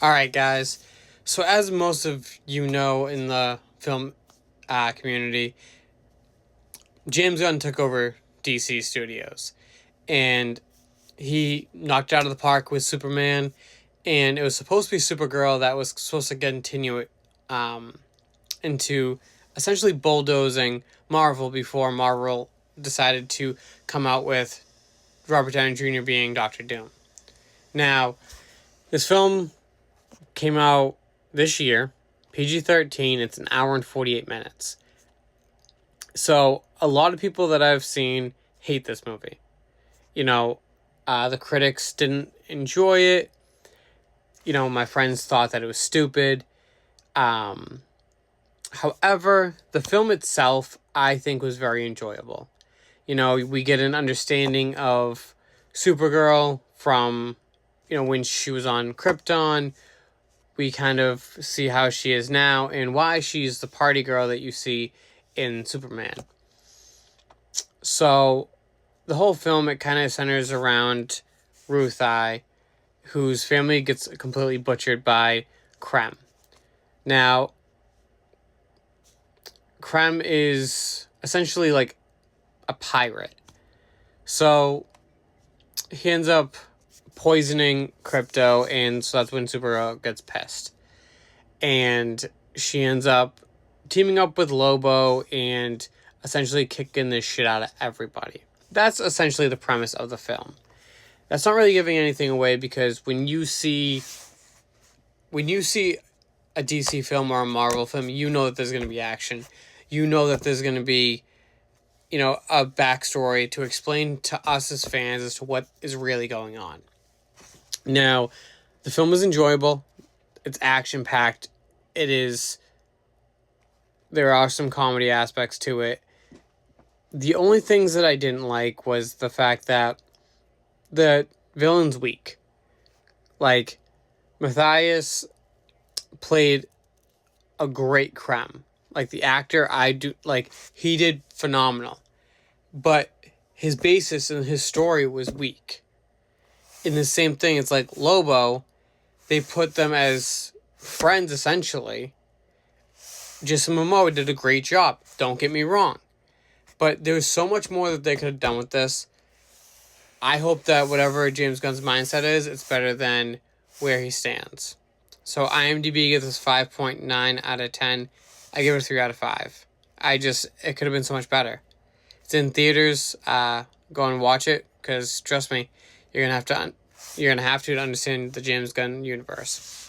Alright, guys. So, as most of you know in the film community, James Gunn took over DC Studios. And he knocked it out of the park with Superman. And it was supposed to be Supergirl that was supposed to continue it into essentially bulldozing Marvel before Marvel decided to come out with Robert Downey Jr. being Doctor Doom. Now, this film came out this year, PG-13. It's an hour and 48 minutes. So a lot of people that I've seen hate this movie. The critics didn't enjoy it. My friends thought that it was stupid. However, the film itself, I think, was very enjoyable. We get an understanding of Supergirl from, when she was on Krypton. We kind of see how she is now and why she's the party girl that you see in Superman. So, the whole film, it kind of centers around Ruthie, whose family gets completely butchered by Krem. Now, Krem is essentially like a pirate. So, he ends up poisoning Crypto, and so that's when Supergirl gets pissed. And she ends up teaming up with Lobo and essentially kicking this shit out of everybody. That's essentially the premise of the film. That's not really giving anything away, because when you see a DC film or a Marvel film, you know that there's going to be action. You know that there's going to be, a backstory to explain to us as fans as to what is really going on. Now, the film is enjoyable. It's action-packed. There are some comedy aspects to it. The only things that I didn't like was the fact that the villain's weak. Like, Matthias played a great Krem. Like, the actor, he did phenomenal. But his basis and his story was weak. In the same thing, it's like Lobo, they put them as friends, essentially. Jason Momoa did a great job, don't get me wrong. But there's so much more that they could have done with this. I hope that whatever James Gunn's mindset is, it's better than where he stands. So IMDb gives us 5.9 out of 10. I give it a 3 out of 5. It could have been so much better. It's in theaters. Go and watch it, because trust me, you're gonna have to understand the James Gunn universe.